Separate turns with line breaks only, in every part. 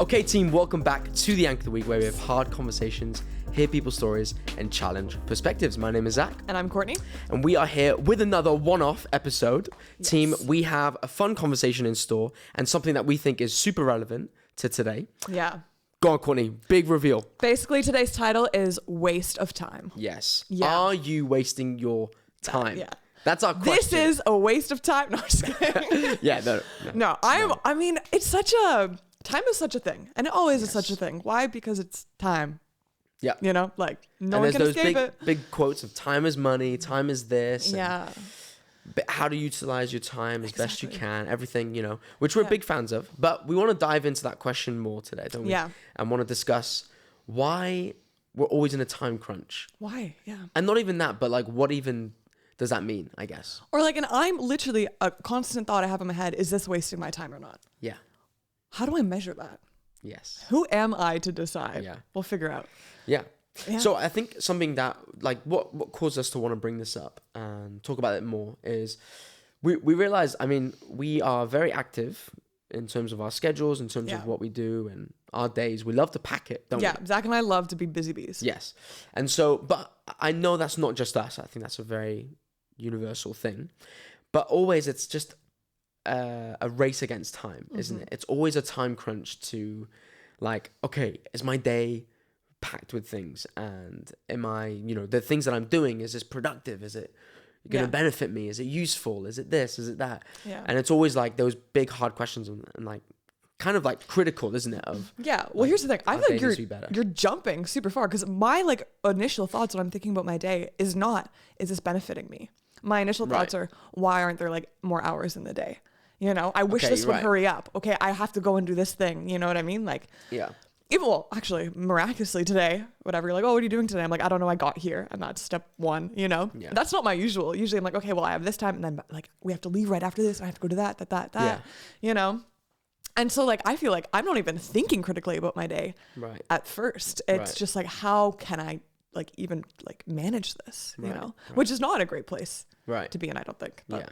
Okay, team, welcome back to the Anchor of the Week, where we have hard conversations, hear people's stories, and challenge perspectives. My name is Zach.
And I'm Courtney.
And we are here with another one-off episode. Yes. Team, we have a fun conversation in store and something that we think is super relevant to today.
Yeah.
Go on, Courtney. Big reveal.
Basically, today's title is Waste of Time.
Yes.
Yeah.
Are you wasting your time?
Yeah.
That's our question.
This is a waste of time. No, I'm just kidding.
Yeah, no.
I mean, it's such a... Time is such a thing. And it always is such a thing. Why? Because it's time.
Yeah.
You know, like, no
and
one can escape it.
Big quotes of time is money, time is this.
Yeah.
How to utilize your time as best you can, everything, which we're big fans of. But we want to dive into that question more today, don't we?
Yeah.
And want to discuss why we're always in a time crunch.
Why? Yeah.
And not even that, but like, what even does that mean, I guess?
Or like, and I'm literally, a constant thought I have in my head, is this wasting my time or not?
Yeah.
How do I measure that?
Yes.
Who am I to decide?
Yeah.
We'll figure out.
Yeah.
Yeah.
So I think something that, like, what caused us to want to bring this up and talk about it more is we realize, I mean, we are very active in terms of our schedules, in terms of what we do and our days. We love to pack it, don't we?
Yeah, Zach and I love to be busy bees.
Yes. And so, but I know that's not just us. I think that's a very universal thing. But always it's just a race against time, isn't it? It's always a time crunch to, like, okay, is my day packed with things, and am I, the things that I'm doing, is this productive? Is it going to benefit me? Is it useful? Is it this? Is it that?
Yeah.
And it's always like those big hard questions and like kind of like critical, isn't it? Of
yeah. Well, here's the thing. I feel like you're jumping super far, because my like initial thoughts when I'm thinking about my day is this benefiting me? My initial thoughts are, why aren't there like more hours in the day? I wish this would hurry up. Okay, I have to go and do this thing. You know what I mean? Like,
yeah.
Even, well, actually, miraculously today, whatever, you're like, oh, what are you doing today? I'm like, I don't know, I got here. And that's step one, Yeah. That's not my usual. Usually I'm like, okay, well, I have this time, and then like, we have to leave right after this. I have to go to that, And so like, I feel like I'm not even thinking critically about my day at first. It's just like, how can I like even like manage this, which is not a great place to be in, I don't think. But.
Yeah.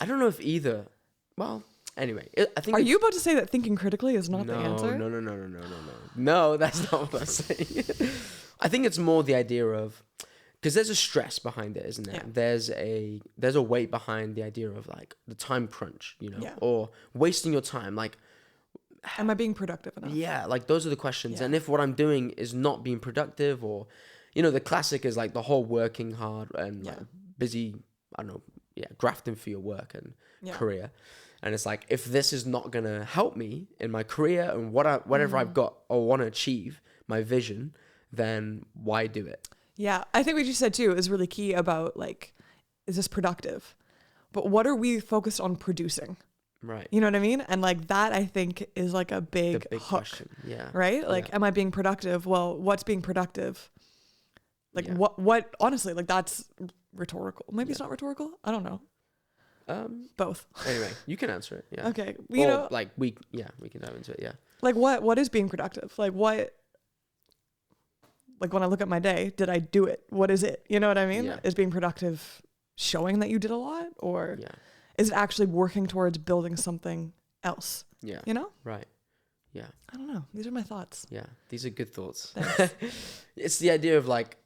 I don't know if either. Well, anyway, I think.
Are you about to say that thinking critically is not the answer?
No. No, that's not what I'm saying. I think it's more the idea of, because there's a stress behind it, isn't there? Yeah. There's a weight behind the idea of like the time crunch, or wasting your time. Like,
am I being productive enough?
Yeah, like those are the questions. Yeah. And if what I'm doing is not being productive, or, the classic is like the whole working hard and like busy, I don't know, grafting for your work and career. And it's like, if this is not going to help me in my career and whatever I've got or want to achieve, my vision, then why do it?
Yeah. I think what you said too is really key about like, is this productive? But what are we focused on producing?
Right.
You know what I mean? And like that, I think, is like a big hook.
Question. Yeah.
Right? Like, am I being productive? Well, what's being productive? Like what, honestly, like that's rhetorical. Maybe it's not rhetorical. I don't know. Both.
Anyway, you can answer it. Yeah.
Okay.
We can dive into it. Yeah.
Like what is being productive? Like what, like when I look at my day, did I do it? What is it? You know what I mean?
Yeah.
Is being productive showing that you did a lot, or is it actually working towards building something else?
Yeah. Right. Yeah.
I don't know. These are my thoughts.
Yeah. These are good thoughts. It's the idea of like,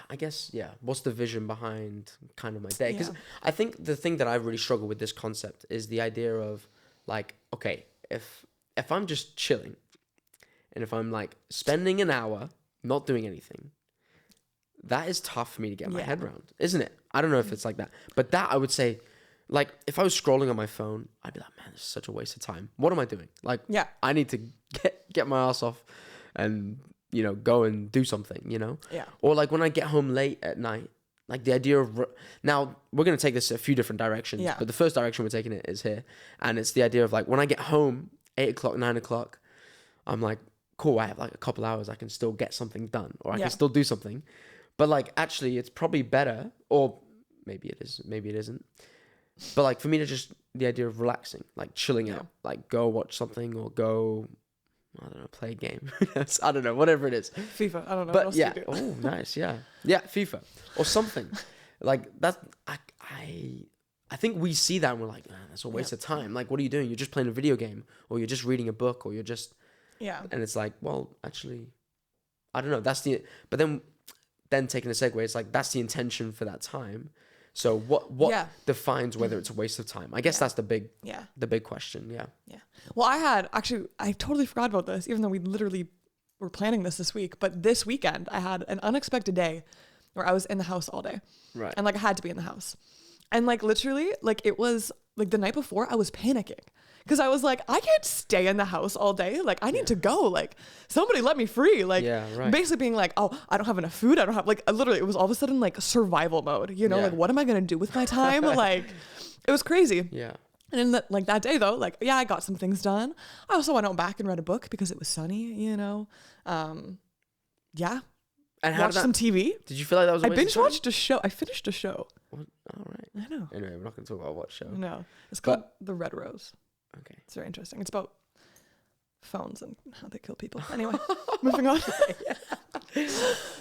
I guess, what's the vision behind kind of my day? Because I think the thing that I really struggle with this concept is the idea of like, okay, if I'm just chilling and if I'm like spending an hour not doing anything, that is tough for me to get my head around, isn't it? I don't know if it's like that, but that I would say, like, if I was scrolling on my phone, I'd be like, man, this is such a waste of time. What am I doing? Like, I need to get my ass off and go and do something,
Yeah.
Or like when I get home late at night, like the idea of, now we're going to take this a few different directions, but the first direction we're taking it is here. And it's the idea of like, when I get home, 8 o'clock, 9 o'clock, I'm like, cool, I have like a couple hours, I can still get something done, or I can still do something. But like, actually it's probably better, or maybe it is, maybe it isn't. But like for me to just, the idea of relaxing, like chilling out, like go watch something or go, I don't know, play a game. I don't know, whatever it is.
FIFA, I don't know.
But
what else
oh, nice, yeah, FIFA or something like that. I think we see that and we're like, man, that's a waste of time. Like, what are you doing? You're just playing a video game, or you're just reading a book, or you're just
Yeah.
And it's like, well, actually, I don't know. But then taking a segue, it's like, that's the intention for that time. So what defines whether it's a waste of time? I guess that's the big question. Yeah.
Yeah. Well, I totally forgot about this, even though we literally were planning this week. But this weekend, I had an unexpected day where I was in the house all day.
Right.
And like I had to be in the house. And like literally, like it was like the night before, I was panicking. Because I was like, I can't stay in the house all day. Like, I need to go. Like, somebody let me free. Like, basically being like, oh, I don't have enough food. I don't have, like, literally, it was all of a sudden, like, survival mode. You know, like, what am I going to do with my time? Like, it was crazy.
Yeah.
And then, like, that day, though, like, yeah, I got some things done. I also went out back and read a book because it was sunny, you know. Yeah.
And
watched some TV.
Did you feel like that was a waste of time?
I binge-watched a show. I finished a show.
All right.
I know.
Anyway, we're not going to talk about what show.
No. It's called The Red Rose.
Okay.
It's very interesting. It's about phones and how they kill people. Anyway, moving on.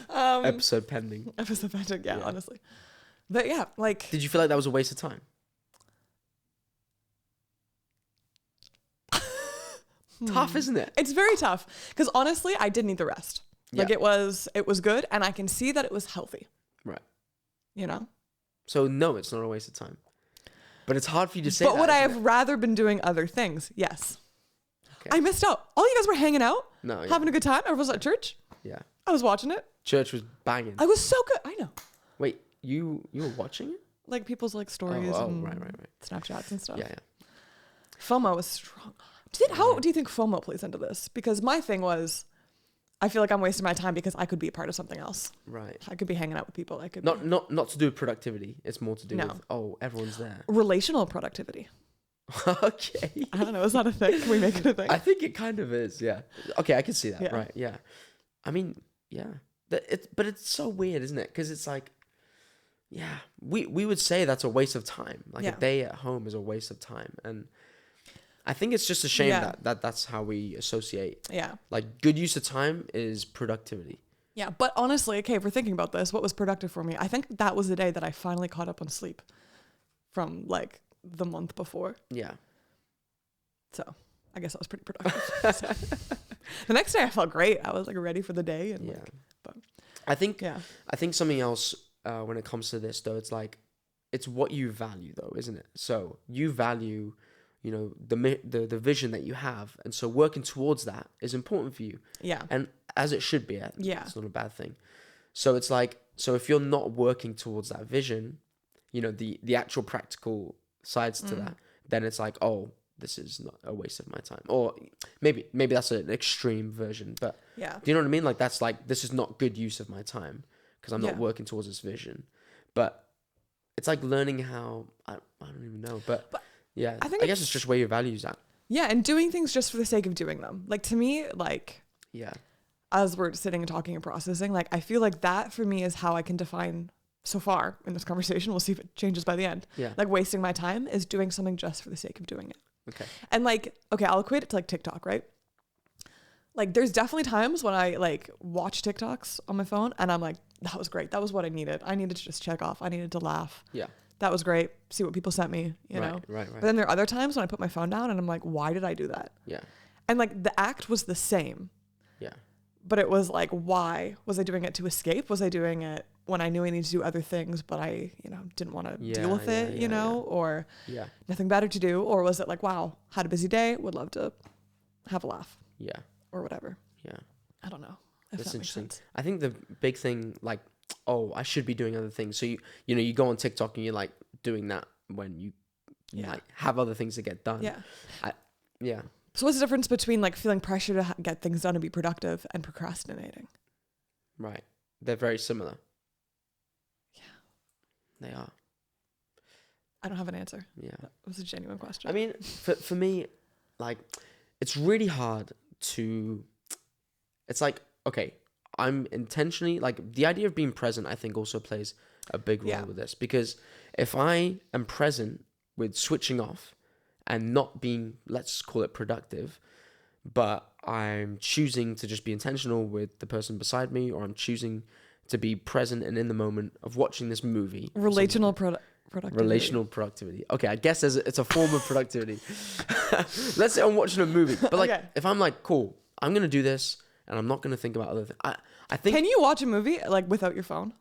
Episode pending.
Yeah, honestly. But yeah, like...
Did you feel like that was a waste of time? Tough, isn't it?
It's very tough. Because honestly, I did need the rest. Like it was good and I can see that it was healthy.
Right.
You know?
So no, it's not a waste of time. But it's hard for you to say that.
But would I have rather been doing other things? Yes. Okay. I missed out. All you guys were hanging out, having a good time. Everyone was at church.
Yeah.
I was watching it.
Church was banging.
I was so good. I know.
Wait, you were watching it?
Like people's like stories and Snapchats and stuff.
Yeah.
FOMO was strong. How do you think FOMO plays into this? Because my thing was, I feel like I'm wasting my time because I could be a part of something else.
Right.
I could be hanging out with people. I could
not to do with productivity. It's more to do with everyone's there.
Relational productivity.
Okay.
I don't know. Is that a thing? Can we make it a thing?
I think it kind of is. Yeah. Okay, I can see that. Yeah. Right. Yeah. I mean, yeah. But it's so weird, isn't it? Because it's like, yeah, we would say that's a waste of time. Like a day at home is a waste of time, and I think it's just a shame that that's how we associate.
Yeah.
Like good use of time is productivity.
Yeah. But honestly, okay, if we're thinking about this, what was productive for me? I think that was the day that I finally caught up on sleep from like the month before.
Yeah.
So I guess that was pretty productive. The next day I felt great. I was like ready for the day. And but
I think something else when it comes to this though, it's like, it's what you value though, isn't it? So you value, you know, the vision that you have, and so working towards that is important for you.
Yeah.
And as it should be. It's not a bad thing. So it's like, so if you're not working towards that vision, you know, the actual practical sides to that, then it's like, oh, this is not a waste of my time. Or maybe that's an extreme version, but do you know what I mean? Like that's like, this is not good use of my time because I'm not working towards this vision. But it's like learning how, I don't even know, but yeah, I guess it's just where your values at.
Yeah, and doing things just for the sake of doing them. Like to me, like as we're sitting and talking and processing, like I feel like that for me is how I can define so far in this conversation. We'll see if it changes by the end. Yeah. Like wasting my time is doing something just for the sake of doing it.
Okay.
And like, okay, I'll equate it to like TikTok, right? Like there's definitely times when I like watch TikToks on my phone and I'm like, that was great. That was what I needed. I needed to just check off. I needed to laugh. Yeah. That was great. See what people sent me, you know? Right. But then there are other times when I put my phone down and I'm like, why did I do that? Yeah. And like the act was the same. Yeah. But it was like, why? Was I doing it to escape? Was I doing it when I knew I needed to do other things, but I, you know, didn't want to deal with it, you know, or nothing better to do? Or was it like, wow, had a busy day, would love to have a laugh. Yeah. Or whatever. Yeah. I don't know.
That's interesting. I think the big thing, like, oh, I should be doing other things. So you know, you go on TikTok and you're like doing that when you like have other things to get done. Yeah.
So what's the difference between like feeling pressure to get things done and be productive and procrastinating?
Right. They're very similar. Yeah. They are.
I don't have an answer. Yeah. That was a genuine question.
I mean, for me, like, it's really hard to, it's like, okay, I'm intentionally, like, the idea of being present, I think also plays a big role with this, because if I am present with switching off and not being, let's call it productive, but I'm choosing to just be intentional with the person beside me, or I'm choosing to be present and in the moment of watching this movie.
Relational productivity.
Relational productivity. Okay, I guess it's a form of productivity. Let's say I'm watching a movie, but like, if I'm like, cool, I'm gonna do this, and I'm not gonna think about other things. I think.
Can you watch a movie like without your phone?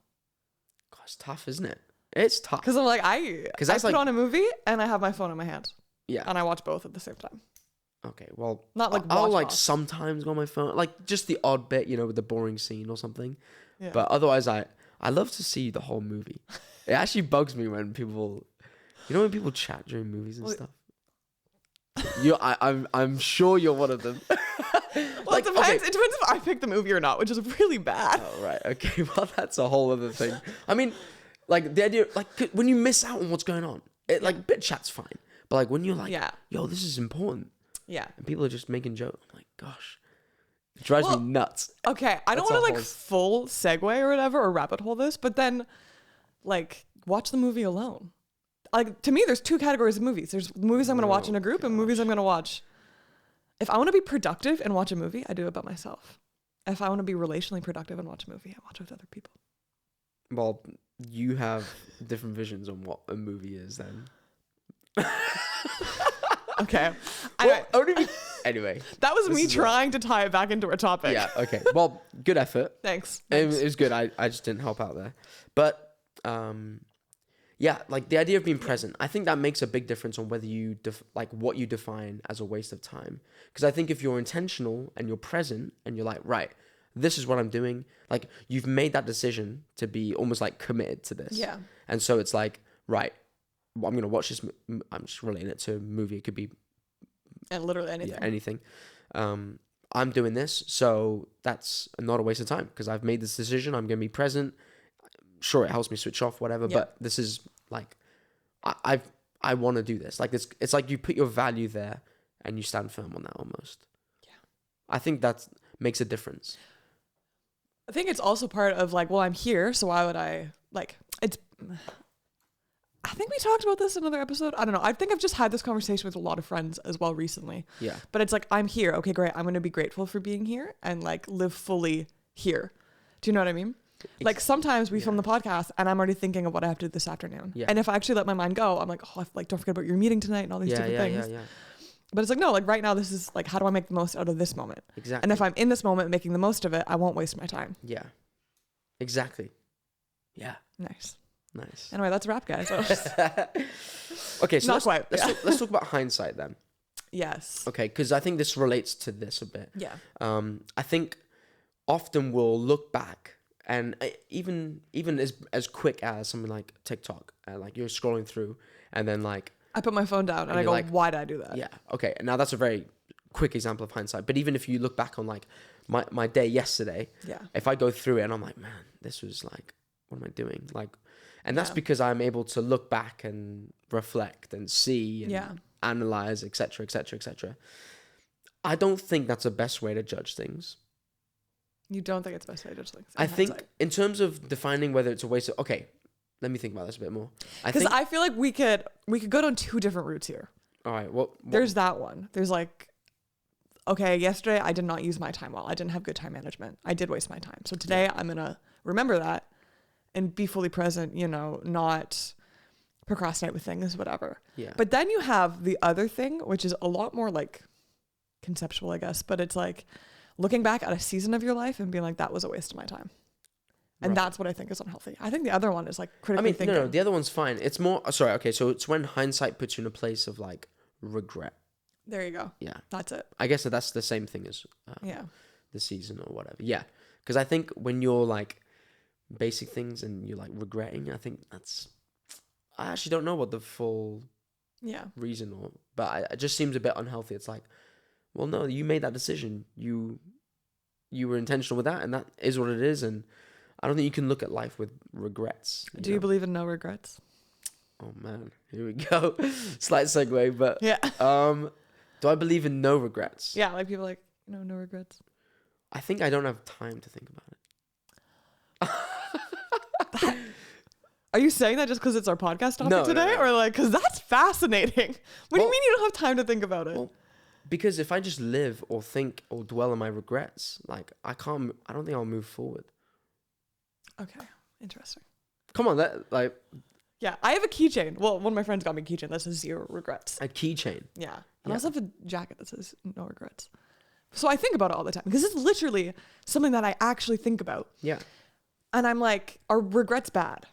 God, it's tough, isn't it? It's tough.
Because I'm like, I put on a movie and I have my phone in my hand.
Yeah.
And I watch both at the same time.
Okay, well,
not like
I'll like
off.
sometimes go on my phone, like just the odd bit, with the boring scene or something.
Yeah.
But otherwise, I love to see the whole movie. It actually bugs me when people, when people chat during movies and stuff. I'm sure you're one of them.
Well, it depends. Okay. It depends if I pick the movie or not, which is really bad.
Oh right, okay. Well, that's a whole other thing. I mean, like the idea, like when you miss out on what's going on, like bit chat's fine. But like when you're like, yo, this is important.
Yeah.
And people are just making jokes. I'm like, gosh. It drives me nuts.
Okay. I don't want to like full segue or whatever or rabbit hole this, but then like watch the movie alone. Like to me, there's two categories of movies. There's movies I'm going to watch in a group and movies I'm going to watch. If I want to be productive and watch a movie, I do it by myself. If I want to be relationally productive and watch a movie, I watch it with other people.
Well, you have different visions on what a movie is then.
Okay.
Anyway.
That was me trying to tie it back into our topic.
Yeah, okay. Well, good effort.
Thanks.
It was good. I just didn't help out there. But, yeah, like the idea of being present, I think that makes a big difference on whether you, what you define as a waste of time. Because I think if you're intentional and you're present and you're like, right, this is what I'm doing, like you've made that decision to be almost like committed to this.
Yeah.
And so it's like, right, I'm going to watch this. I'm just relating it to a movie. It could be
and literally anything.
Yeah, anything. I'm doing this, so that's not a waste of time because I've made this decision. I'm going to be present. Sure, it helps me switch off, whatever. But this is like, I want to do this. Like it's like you put your value there and you stand firm on that almost. Yeah, I think that makes a difference.
I think it's also part of like, well, I'm here, so why would I like? I think we talked about this in another episode. I don't know. I think I've just had this conversation with a lot of friends as well recently.
Yeah.
But it's like, I'm here. Okay, great. I'm going to be grateful for being here and like live fully here. Do you know what I mean? Like sometimes we film the podcast and I'm already thinking of what I have to do this afternoon. Yeah. And if I actually let my mind go, I'm like, oh, like don't forget about your meeting tonight and all these different things. Yeah. But it's like, no, like right now, this is like, how do I make the most out of this moment?
Exactly.
And if I'm in this moment making the most of it, I won't waste my time.
Yeah. Exactly. Yeah. Nice.
Anyway, that's a wrap, guys.
Okay, so let's talk about hindsight then.
Yes.
Okay, because I think this relates to this a bit.
Yeah.
I think often we'll look back and even as quick as something like TikTok, like you're scrolling through and then like
I put my phone down and I go, like, why did I do that?
Yeah. Okay. Now that's a very quick example of hindsight. But even if you look back on like my day yesterday, if I go through it and I'm like, man, this was like, what am I doing? Like. And that's because I'm able to look back and reflect and see and analyze, etc., etc., etc. I don't think that's the best way to judge things.
You don't think it's the best way to judge things?
I think in terms of defining whether it's a waste of... Okay, let me think about this a bit more.
Because I feel like we could go down two different routes here.
All right, what?
There's that one. There's like, okay, yesterday I did not use my time well. I didn't have good time management. I did waste my time. So today I'm going to remember that and be fully present, not procrastinate with things, whatever. Yeah. But then you have the other thing, which is a lot more like conceptual, I guess, but it's like looking back at a season of your life and being like, that was a waste of my time. And that's what I think is unhealthy. I think the other one is like critically thinking.
No, the other one's fine. It's more, sorry, okay, so it's when hindsight puts you in a place of like regret.
There you go.
Yeah.
That's it.
I guess that's the same thing as the season or whatever. Yeah. Because I think when you're like, basic things and you're like regretting, I think I actually don't know what the full reason but it just seems a bit unhealthy. It's like, well, no, you made that decision, you were intentional with that and that is what it is, and I don't think you can look at life with regrets.
Do you believe in no regrets?
Oh man, here we go. Slight segue, but do I believe in no regrets?
Yeah, like people like, no regrets.
I think I don't have time to think about it.
Are you saying that just because it's our podcast topic today? No. Or like, because that's fascinating. What do you mean you don't have time to think about it? Well,
because if I just live or think or dwell on my regrets, like I don't think I'll move forward.
Okay. Interesting.
Come on, that like.
Yeah, I have a keychain. Well, one of my friends got me a keychain that says 0 regrets.
A keychain?
Yeah. And I also have a jacket that says no regrets. So I think about it all the time because it's literally something that I actually think about.
Yeah.
And I'm like, are regrets bad?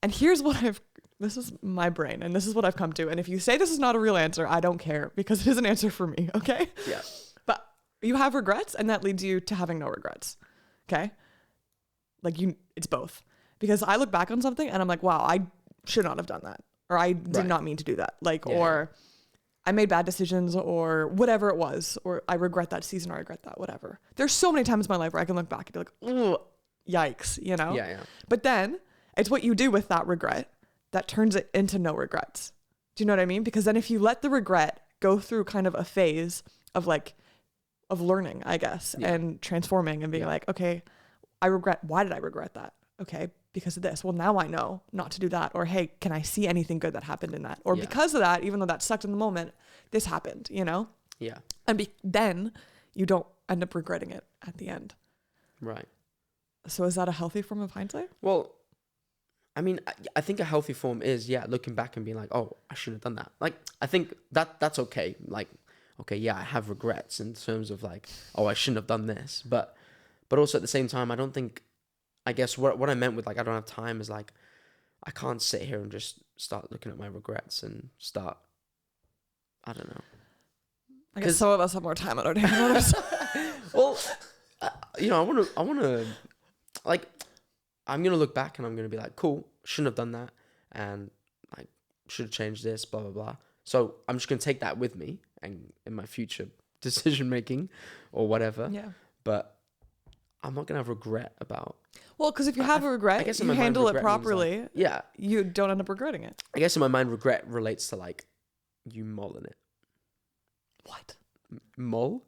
And here's what this is my brain and this is what I've come to. And if you say this is not a real answer, I don't care because it is an answer for me. Okay.
Yeah.
But you have regrets and that leads you to having no regrets. Okay. Like it's both. Because I look back on something and I'm like, wow, I should not have done that. Or I did not mean to do that. Like, or I made bad decisions or whatever it was. Or I regret that season or I regret that, whatever. There's so many times in my life where I can look back and be like, oh, yikes, you know?
Yeah, yeah.
But then it's what you do with that regret that turns it into no regrets. Do you know what I mean? Because then if you let the regret go through kind of a phase of like, of learning, I guess, and transforming and being like, okay, why did I regret that? Okay, because of this. Well, now I know not to do that. Or, hey, can I see anything good that happened in that? Or because of that, even though that sucked in the moment, this happened, you know?
Yeah.
And then you don't end up regretting it at the end.
Right.
So is that a healthy form of hindsight?
Well, I mean, I think a healthy form is, looking back and being like, oh, I shouldn't have done that. Like, I think that's okay. Like, okay, yeah, I have regrets in terms of like, oh, I shouldn't have done this. But also at the same time, I guess what I meant with like, I don't have time is like, I can't sit here and just start looking at my regrets and start, I don't know.
I guess some of us have more time at our day than others.
Well, I want to, like, I'm going to look back and I'm going to be like, cool, shouldn't have done that. And like, should have changed this, blah, blah, blah. So I'm just going to take that with me and in my future decision making or whatever.
Yeah.
But I'm not going to have regret about.
Well, because if you have a regret, you handle it properly.
Like,
you don't end up regretting it.
I guess in my mind, regret relates to like you mulling it.
What?
Mull?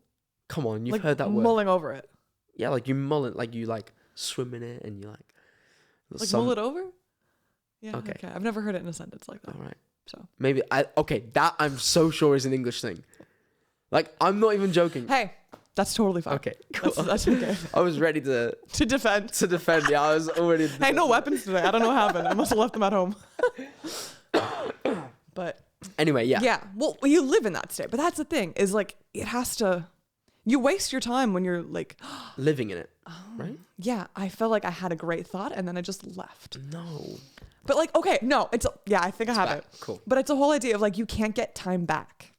Come on, you've
like
heard that word.
Mulling over it.
Yeah, like you mull it, like you like swim in it and you like.
Mull it over? Yeah.
Okay.
I've never heard it in a sentence like that.
All right.
So
maybe that I'm so sure is an English thing. Like I'm not even joking.
Hey, that's totally fine.
Okay, cool.
That's okay.
I was ready to
defend.
Yeah, I was already.
Hey, no weapons today. I don't know what happened. I must have left them at home. But
anyway, yeah.
Yeah. Well, you live in that state, but that's the thing. Is like it has to. You waste your time when you're like
living in it, right?
Yeah, I felt like I had a great thought and then I just left.
No.
But like, okay, no, I think I have it.
Cool.
But it's a whole idea of like, you can't get time back.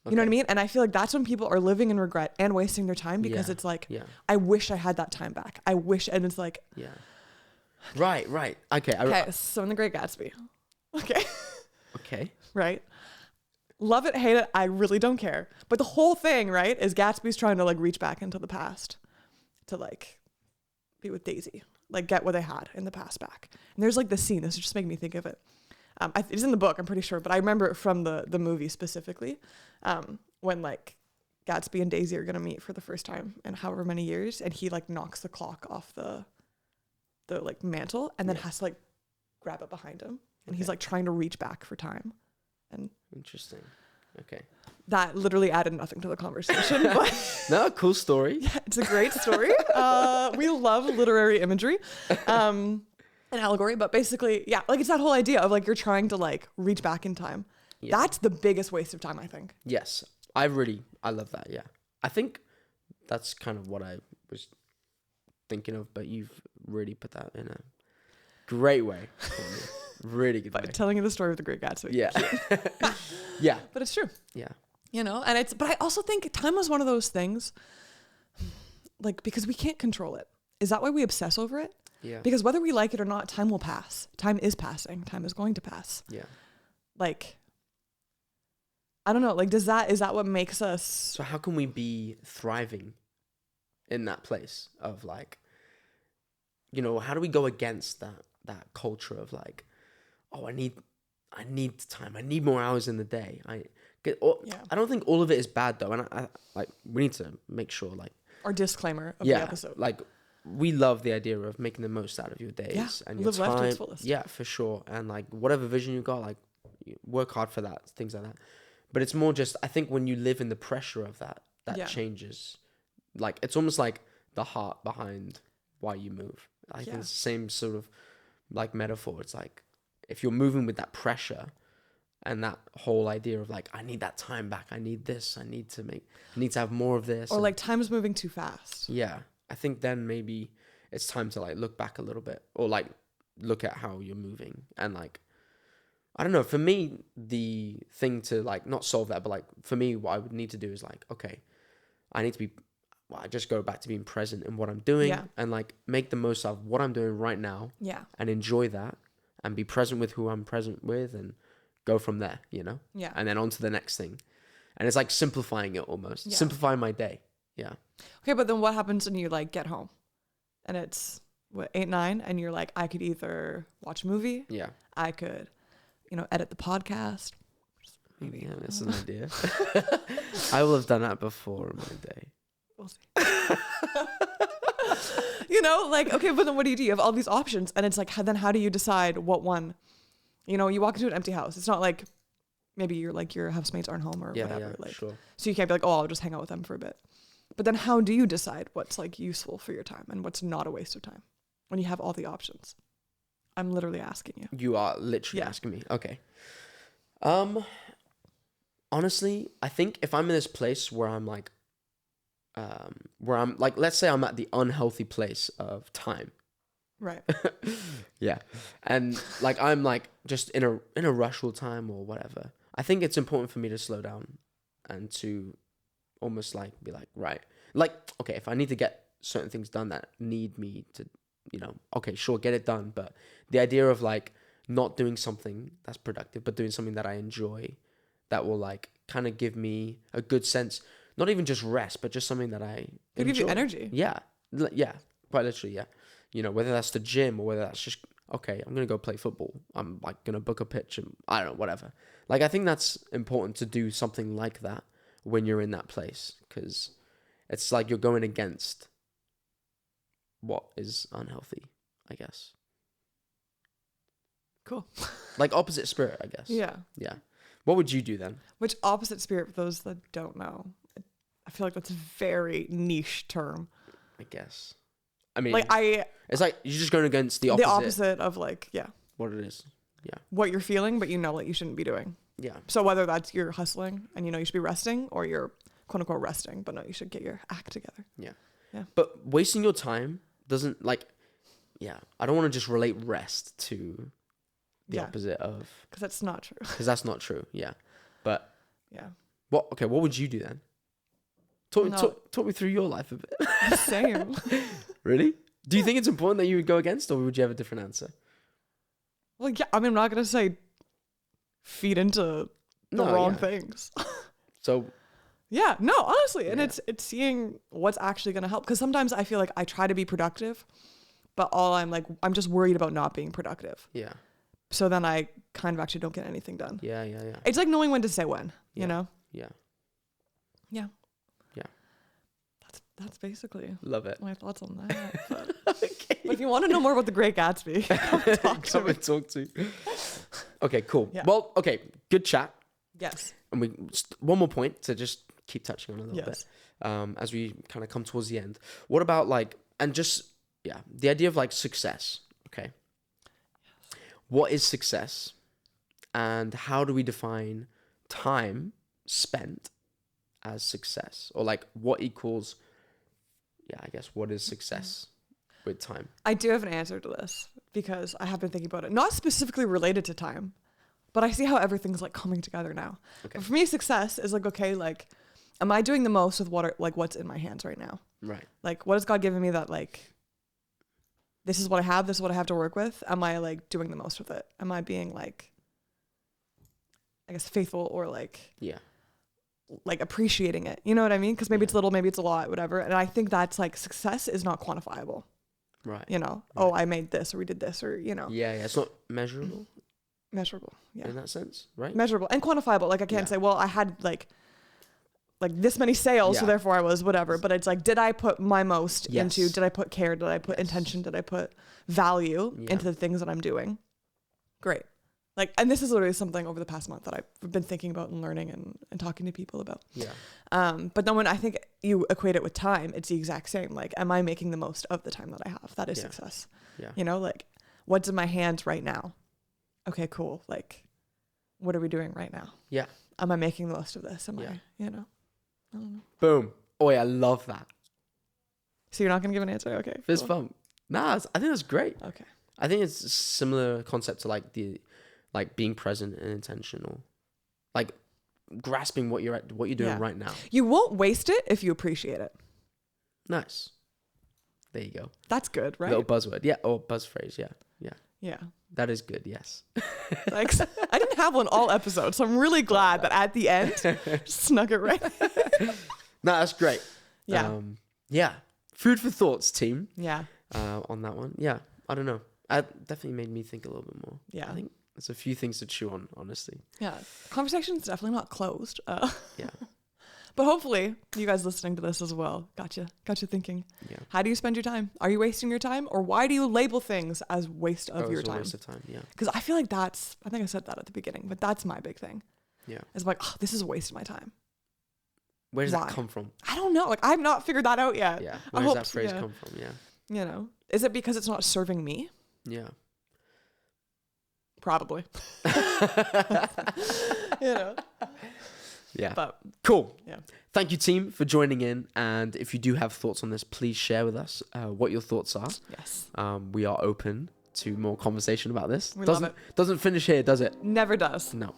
You know what I mean? And I feel like that's when people are living in regret and wasting their time because it's like, I wish I had that time back. I wish, and it's like.
Yeah. Right. Okay.
So in The Great Gatsby. Okay.
Okay.
Right. Love it, hate it, I really don't care. But the whole thing, right, is Gatsby's trying to like reach back into the past to like be with Daisy, like get what they had in the past back. And there's like this scene, this is just making me think of it. It's in the book, I'm pretty sure, but I remember it from the movie specifically, when like Gatsby and Daisy are gonna meet for the first time in however many years, and he like knocks the clock off the like mantle, and then has to like grab it behind him, and he's like trying to reach back for time. And
interesting. Okay. That
literally added nothing to the conversation. But
no, cool story.
Yeah, it's a great story. We love literary imagery. An allegory, but basically, yeah, like it's that whole idea of like you're trying to like reach back in time. Yeah. That's the biggest waste of time, I think.
Yes. I love that, yeah. I think that's kind of what I was thinking of, but you've really put that in a great way for me. Really good way.
Telling you the story of The Great Gatsby.
Yeah. Yeah.
But it's true.
Yeah.
You know, but I also think time was one of those things, like, because we can't control it. Is that why we obsess over it?
Yeah.
Because whether we like it or not, time will pass. Time is passing. Time is going to pass.
Yeah.
Like, I don't know. Like, is that what makes us?
So how can we be thriving in that place of like, you know, how do we go against that culture of like, oh, I need time. I need more hours in the day. I don't think all of it is bad though. And I like, we need to make sure like
our disclaimer of the episode.
Like we love the idea of making the most out of your days and your time. Live life to its fullest. Yeah, for sure. And like whatever vision you got, like work hard for that, things like that. But it's more just, I think when you live in the pressure of that changes. Like it's almost like the heart behind why you move. I think it's the same sort of like metaphor. It's like if you're moving with that pressure And that whole idea of like, I need that time back. I need this. I need to have more of this.
Or like time is moving too fast.
Yeah. I think then maybe it's time to like look back a little bit, or like look at how you're moving. And like, I don't know, for me, the thing to like not solve that, but like for me, what I would need to do is like, okay, I just go back to being present in what I'm doing, and like make the most of what I'm doing right now, and enjoy that, and be present with who I'm present with, and go from there, you know?
Yeah.
And then on to the next thing. And it's like simplifying it almost. Simplifying my day. Yeah.
Okay, but then what happens when you like get home and it's 8, 9 and you're like, I could either watch a movie.
Yeah.
I could, edit the podcast.
Maybe. Yeah, that's an idea. I will have done that before in my day.
We'll see. Like, okay, but then what do? You have all these options, and it's like, then how do you decide what one? You walk into an empty house. It's not like maybe your housemates aren't home or whatever. Like, sure. So you can't be like, oh, I'll just hang out with them for a bit. But then how do you decide what's like useful for your time and what's not a waste of time when you have all the options? I'm literally asking you.
You are literally asking me. Okay. Honestly, I think if I'm in this place where I'm like, let's say I'm at the unhealthy place of time.
Right.
Yeah. And like, I'm like just in a rush all time or whatever. I think it's important for me to slow down and to almost like be like, right. Like, okay, if I need to get certain things done that need me to, okay, sure, get it done. But the idea of like not doing something that's productive, but doing something that I enjoy, that will like kind of give me a good sense, not even just rest, but just something that I enjoy.
Give you energy.
Yeah. Yeah. Quite literally. Yeah. Whether that's the gym or whether that's just, okay, I'm going to go play football. I'm like going to book a pitch and I don't know, whatever. Like, I think that's important to do something like that when you're in that place, because it's like you're going against what is unhealthy, I guess.
Cool.
Like opposite spirit, I guess.
Yeah.
Yeah. What would you do then?
Which opposite spirit, for those that don't know? I feel like that's a very niche term.
I guess. I mean, it's like you're just going against the opposite.
The opposite of like,
what it is. Yeah.
What you're feeling, but what you shouldn't be doing.
Yeah.
So whether that's you're hustling and you should be resting, or you're quote unquote resting, but no, you should get your act together.
Yeah.
Yeah.
But wasting your time doesn't I don't want to just relate rest to the opposite of.
Because that's not true.
Because that's not true. Yeah. But.
Yeah.
What would you do then? Talk me through your life a bit.
Same.
Really? Do you think it's important that you would go against, or would you have a different answer?
Well, yeah. I mean, I'm not gonna say feed into the wrong things.
So.
Yeah. No. Honestly, and it's seeing what's actually gonna help. Because sometimes I feel like I try to be productive, but I'm just worried about not being productive.
Yeah. So
then I kind of actually don't get anything done.
Yeah.
It's like knowing when to say when. You know.
Yeah.
Yeah.
Yeah.
That's basically
love it.
My thoughts on that. But,
okay.
But if you want to know more about the Great Gatsby, come and talk to me.
Okay, cool.
Yeah.
Well, okay, good chat.
Yes.
And one more point to just keep touching on a little bit as we kind of come towards the end. What about the idea of like success? Okay. Yes. What is success, and how do we define time spent as success, or like what equals? Yeah, I guess what is success with time?
I do have an answer to this because I have been thinking about it, not specifically related to time, but I see how everything's like coming together now. Okay. But for me, success is like, okay, like, am I doing the most with what's in my hands right now?
Right.
Like, what has God given me that like, this is what I have, this is what I have to work with. Am I like doing the most with it? Am I being like, I guess, faithful or like, like appreciating it? You know what I mean? Because maybe it's little, maybe it's a lot, whatever. And I think that's like success is not quantifiable.
Right.
Right. Oh, I made this, or we did this, or
Yeah, it's not measurable.
Measurable, yeah.
In that sense, right?
Measurable and quantifiable. Like I can't say, well, I had like this many sales, so therefore I was whatever. But it's like, did I put my most into? Did I put care? Did I put intention? Did I put value into the things that I'm doing? Great. Like, and this is literally something over the past month that I've been thinking about and learning and talking to people about. Yeah. But then when I think you equate it with time, it's the exact same. Like, am I making the most of the time that I have? That is success. Yeah. Like, what's in my hands right now? Okay, cool. Like, what are we doing right now?
Yeah.
Am I making the most of this? Am
Yeah.
I, you know? I don't know.
Boom. Oh, yeah, I love that.
So you're not going to give an answer? Okay.
Fist
cool.
bump. Nah, I think that's great.
Okay.
I think it's a similar concept to like being present and intentional, like grasping what you're doing
Yeah.
right now.
You won't waste it if you appreciate it.
Nice. There you go.
That's good, right?
Little buzzword. Yeah. Or buzz phrase. Yeah. Yeah.
Yeah.
That is good. Yes.
Thanks. I didn't have one all episode, so I'm really glad that at the end, just snuck it right.
No, that's great.
Yeah.
Yeah. Food for thoughts, team.
Yeah.
On that one. Yeah. I don't know. It definitely made me think a little bit more.
Yeah.
I think there's a few things to chew on, honestly.
Yeah. Conversation's definitely not closed.
Yeah.
But hopefully you guys listening to this as well got you thinking.
Yeah.
How do you spend your time? Are you wasting your time, or why do you label things as waste of your
It's a
time?
waste of time. Yeah.
Because I feel like I think I said that at the beginning, but that's my big thing.
Yeah.
It's like, oh, this is a waste of my time.
Where does
Why?
that come from?
I don't know. Like, I've not figured that out yet.
Yeah.
I
Where does
hope
that phrase
yeah.
come from? Yeah.
You know, is it because it's not serving me?
Yeah.
Probably. You know.
Yeah.
But
Cool.
yeah.
Thank you, team, for joining in. And if you do have thoughts on this, please share with us what your thoughts are.
Yes.
We are open to more conversation about this.
We love it.
Doesn't finish here, does it?
Never does.
No.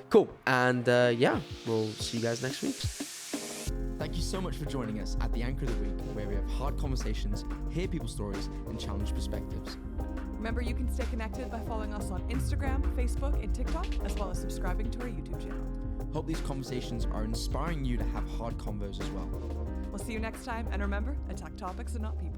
Cool. And yeah, we'll see you guys next week. Thank you so much for joining us at the Anchor of the Week, where we have hard conversations, hear people's stories, and challenge perspectives.
Remember, you can stay connected by following us on Instagram, Facebook, and TikTok, as well as subscribing to our YouTube channel.
Hope these conversations are inspiring you to have hard convos as well.
We'll see you next time, and remember, attack topics and not people.